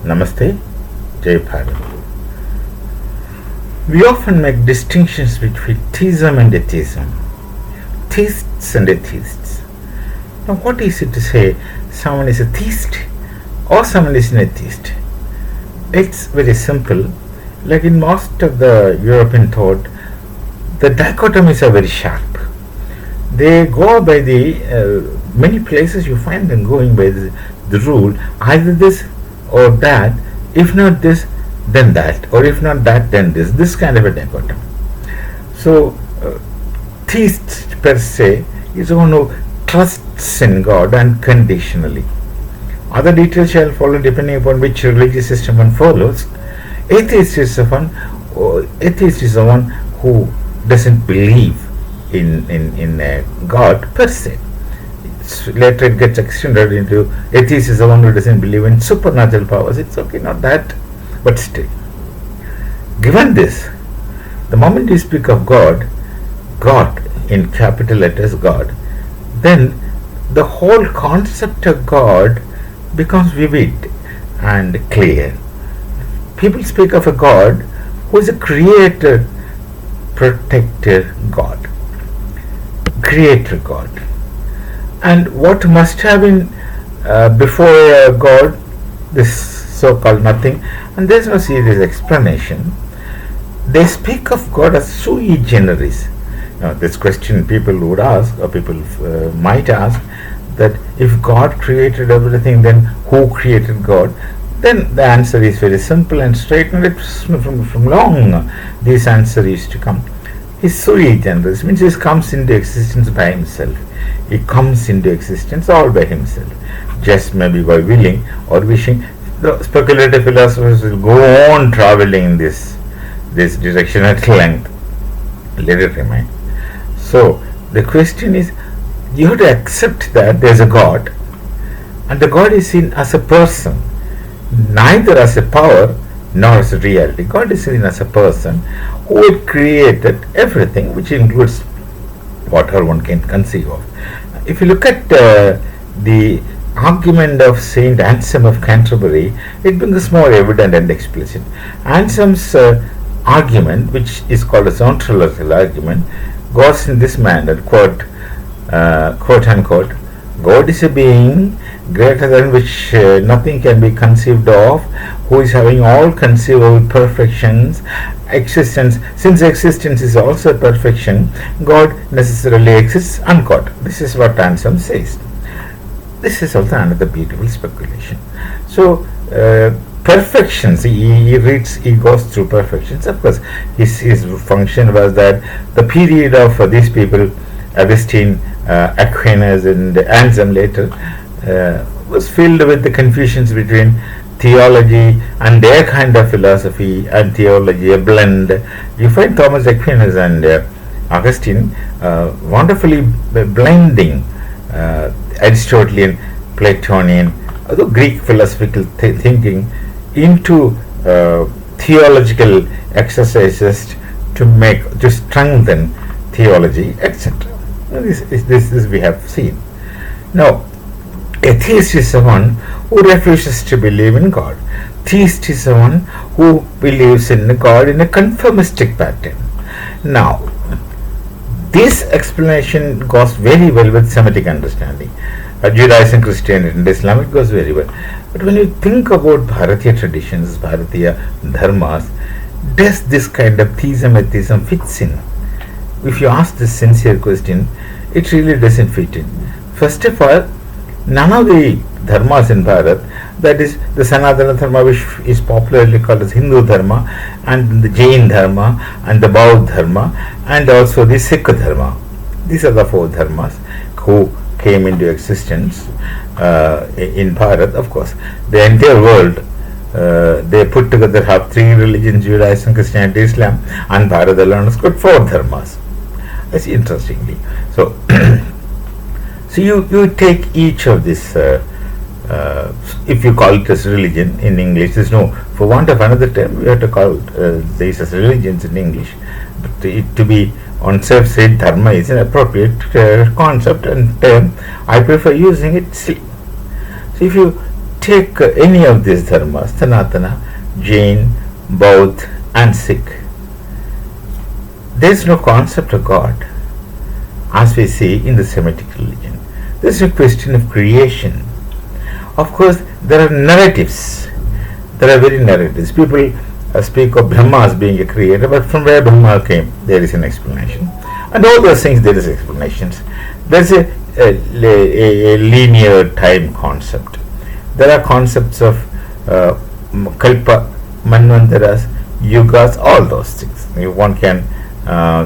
Namaste, Jai Bharat. We often make distinctions between theism and atheism, theists and atheists. Now, what is it to say someone is a theist or someone is an atheist? It's very simple. Like in most of the European thought, the dichotomies are very sharp. They go by the many places you find them going by the rule either this or that, if not this, then that, or if not that, then this kind of a dichotomy. So, theist per se is one who trusts in God unconditionally. Other details shall follow depending upon which religious system one follows. Atheist is the one who doesn't believe in God per se. Later it gets extended into atheist is the one who doesn't believe in supernatural powers. It's okay, not that, but still. Given this, the moment you speak of God in capital letters, God, then the whole concept of God becomes vivid and clear. People speak of a God who is a creator, protector God, creator God. And what must have been before God, this so-called nothing, and there's no serious explanation. They speak of God as sui generis. Now, this question people would ask, or people might ask, that if God created everything, then who created God? Then the answer is very simple and straight, and it's from long this answer is to come. He's sui generis, means he comes into existence by himself. He comes into existence all by himself, just maybe by willing or wishing. The speculative philosophers will go on traveling in this direction at length. Let it remain. So the question is, you have to accept that there is a God, and the God is seen as a person, neither as a power nor as a reality. God is seen as a person who had created everything, which includes whatever one can conceive of. If you look at the argument of Saint Anselm of Canterbury, it becomes more evident and explicit. Anselm's argument, which is called a ontological argument, goes in this manner, quote unquote, God is a being greater than which nothing can be conceived of, who is having all conceivable perfections. Existence, since existence is also perfection, God necessarily exists, unquote. This is what Anselm says. This is also another beautiful speculation. So, perfections, he goes through perfections. Of course, his function was that the period of these people, Augustine, Aquinas, and Anselm later, was filled with the confusions between theology and their kind of philosophy and theology, a blend. You find Thomas Aquinas and Augustine wonderfully blending Aristotelian, Platonian, although Greek philosophical thinking into theological exercises to strengthen theology, etc. This we have seen. Now, atheist is someone who refuses to believe in God. Theist is someone who believes in God in a conformistic pattern. Now, this explanation goes very well with Semitic understanding. Judaism, Christianity, and Islam, it goes very well. But when you think about Bharatiya traditions, Bharatiya dharmas, does this kind of theism, atheism fits in? If you ask this sincere question, it really doesn't fit in. First of all, none of the dharmas in Bharat, that is the Sanatana Dharma, which is popularly called as Hindu Dharma, and the Jain Dharma, and the Bauddha Dharma, and also the Sikh Dharma. These are the four dharmas who came into existence in Bharat. Of course, the entire world, they put together have three religions, Judaism, Christianity, Islam, and Bharat alone has got four dharmas. That's interestingly. So, so you take each of this, if you call it as religion in English, there's no, for want of another term, we have to call these as religions in English. But to be on self said dharma is an appropriate concept and term. I prefer using it. So if you take any of these dharmas, Sanatana, Jain, Bauddha, and Sikh, there is no concept of God as we see in the Semitic religion. There is a question of creation. Of course, there are narratives. There are very narratives. People speak of Brahma as being a creator, but from where Brahma came, there is an explanation. And all those things, there is explanations. There is a linear time concept. There are concepts of Kalpa, Manvantaras, Yugas, all those things. One can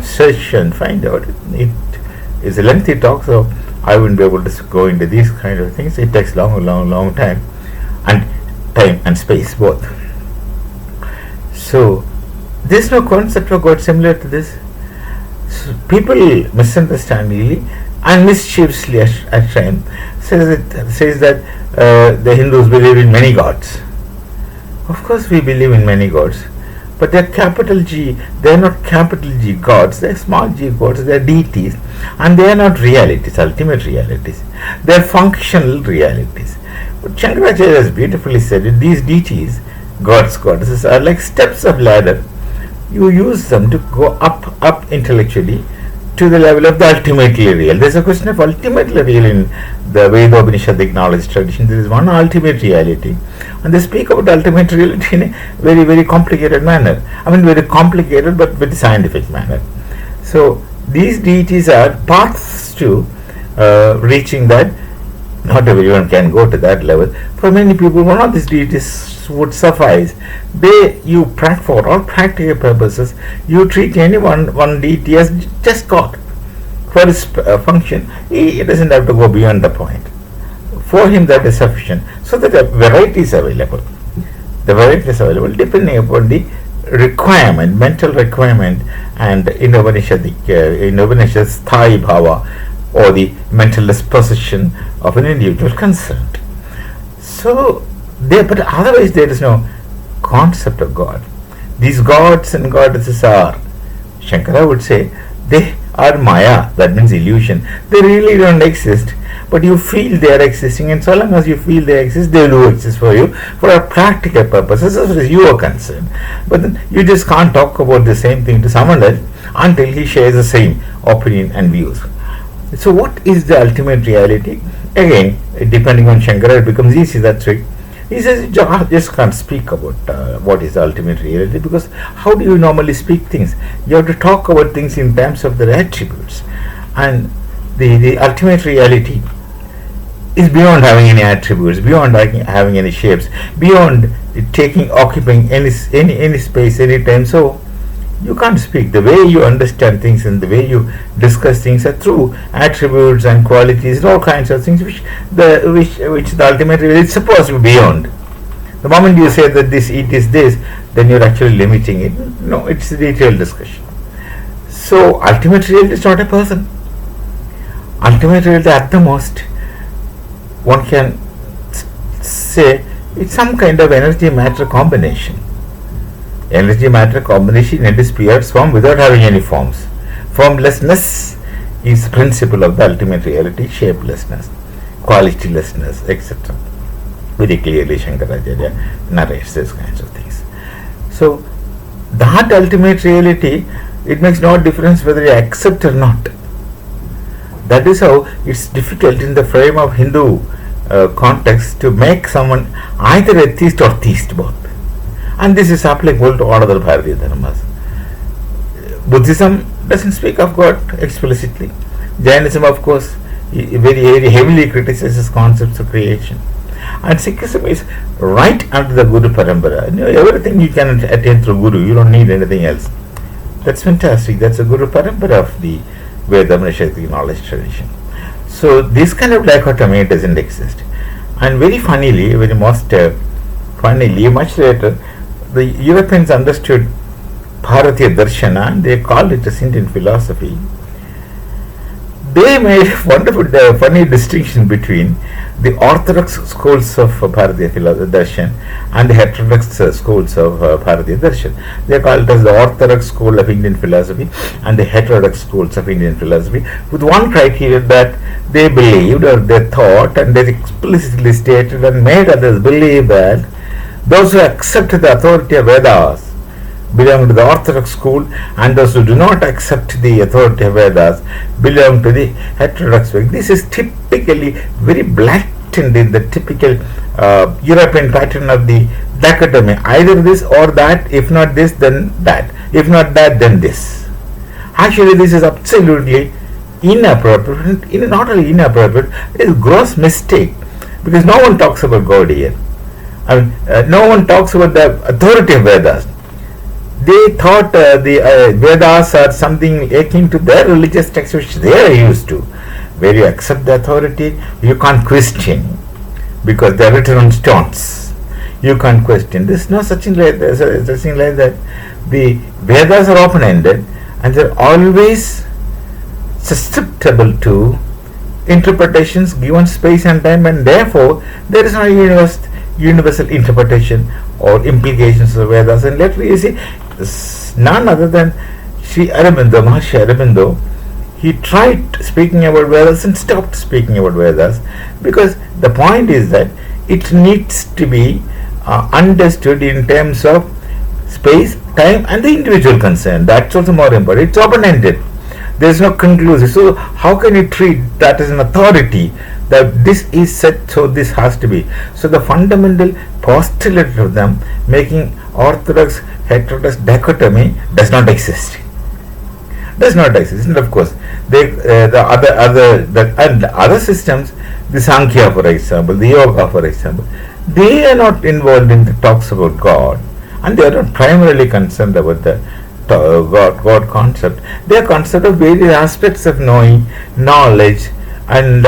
search and find out. It is a lengthy talk, so I wouldn't be able to go into these kind of things. It takes long time and space both. So there is no concept of God similar to this. So people misunderstand really and mischievously at times says that the Hindus believe in many gods. Of course we believe in many gods, but they are capital G. They are not capital G gods. They are small G gods. They are deities, and they are not realities, ultimate realities. They are functional realities. But Shankaracharya has beautifully said it. These deities, gods, goddesses, are like steps of ladder. You use them to go up intellectually to the level of the ultimately real. There is a question of ultimately real in the Veda Upanishadic knowledge tradition. There is one ultimate reality, and they speak about ultimate reality in a very complicated manner. I mean, very complicated but very scientific manner. So these deities are paths to reaching that. Not everyone can go to that level. For many people, one of these deities would suffice. You for all practical purposes, you treat one deity as just God. For his function, he doesn't have to go beyond the point. For him, that is sufficient. So that a variety is available. The variety is available depending upon the requirement, mental requirement, and in Upanishad's Sthai Bhava, or the mental disposition of an individual concerned. So, but otherwise there is no concept of God. These gods and goddesses are, Shankara would say, they are Maya, that means illusion. They really don't exist, but you feel they are existing, and so long as you feel they exist, they will exist for you for a practical purposes as far as you are concerned. But then you just can't talk about the same thing to someone else until he shares the same opinion and views. So what is the ultimate reality? Again, depending on Shankara, it becomes easy. That's right. He says you just can't speak about what is the ultimate reality, because how do you normally speak things? You have to talk about things in terms of their attributes, and the ultimate reality is beyond having any attributes, beyond having any shapes, beyond occupying any space, any time. So you can't speak. The way you understand things and the way you discuss things are through attributes and qualities and all kinds of things which the ultimate reality is supposed to be beyond. The moment you say that it is this, then you're actually limiting it. No, it's a detailed discussion. So ultimate reality is not a person. Ultimate reality, at the most, one can say it's some kind of energy matter combination. Energy matter combination in its purest form without having any forms. Formlessness is the principle of the ultimate reality, shapelessness, qualitylessness, etc. Very clearly Shankaracharya narrates these kinds of things. So that ultimate reality, it makes no difference whether you accept or not. That is how it's difficult in the frame of Hindu context to make someone either a theist or theist both. And this is applicable to all other Bharatiya dharmas. Buddhism doesn't speak of God explicitly. Jainism, of course, very heavily criticizes concepts of creation. And Sikhism is right under the Guru Parampara. Everything you can attain through Guru, you don't need anything else. That's fantastic. That's the Guru Parampara of the Veda Upanishadic knowledge tradition. So this kind of dichotomy doesn't exist. And very funnily, much later, the Europeans understood Bharatiya Darshana and they called it as Indian philosophy. They made a wonderful, funny distinction between the orthodox schools of Bharatiya Darshan and the heterodox schools of Bharatiya Darshan. They call it as the orthodox school of Indian philosophy and the heterodox schools of Indian philosophy, with one criteria that they believed or they thought and they explicitly stated and made others believe that those who accept the authority of Vedas belong to the orthodox school, and those who do not accept the authority of Vedas belong to the heterodox school. This is typically very blatant in the typical European pattern of the dichotomy. Either this or that, if not this, then that. If not that, then this. Actually, this is absolutely inappropriate. Not only inappropriate, it is a gross mistake, because no one talks about God here. No one talks about the authority of Vedas. They thought the Vedas are something akin to their religious texts which they are used to, where you accept the authority, you can't question because they are written on stones. You can't question. There is no such thing like that. The Vedas are open-ended and they are always susceptible to interpretations given space and time, and therefore there is no universal interpretation or implications of Vedas. And let me see, none other than Maharishi Aurobindo, he tried speaking about Vedas and stopped speaking about Vedas, because the point is that it needs to be understood in terms of space, time, and the individual concern. That's also more important. It's open-ended. There is no conclusive. So how can you treat that as an authority, that this is said, so this has to be? So the fundamental postulate of them making orthodox heterodox dichotomy does not exist. And of course, the other systems, the Sankhya, for example, the Yoga, for example, they are not involved in the talks about God, and they are not primarily concerned about the God concept. They are concerned of various aspects of knowing, knowledge, and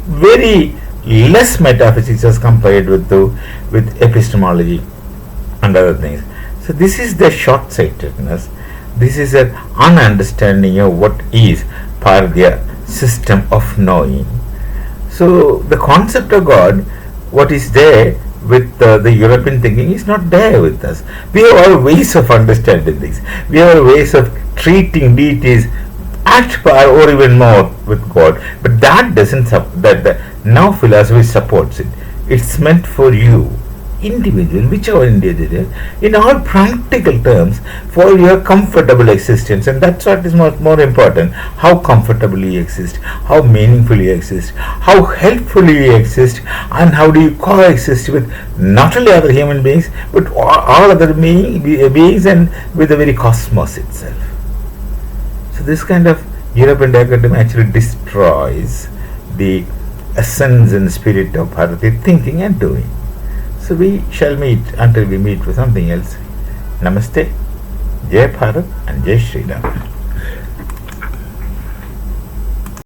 very less metaphysics as compared with epistemology and other things. So this is the short-sightedness. This is an ununderstanding of what is Bharatiya system of knowing. So the concept of God, what is there with the European thinking, is not there with us. We have our ways of understanding things. We have our ways of treating deities at par or even more with God. But that doesn't now philosophy supports it. It's meant for you, individual, whichever individual, in all practical terms, for your comfortable existence. And that's what is more important. How comfortably you exist, how meaningfully you exist, how helpfully you exist, and how do you coexist with not only other human beings but all other beings and with the very cosmos itself. So this kind of European dichotomy actually destroys the essence and spirit of Bharatiya thinking and doing. So we shall meet until we meet for something else. Namaste, Jai Bharat and Jai Shri Ram.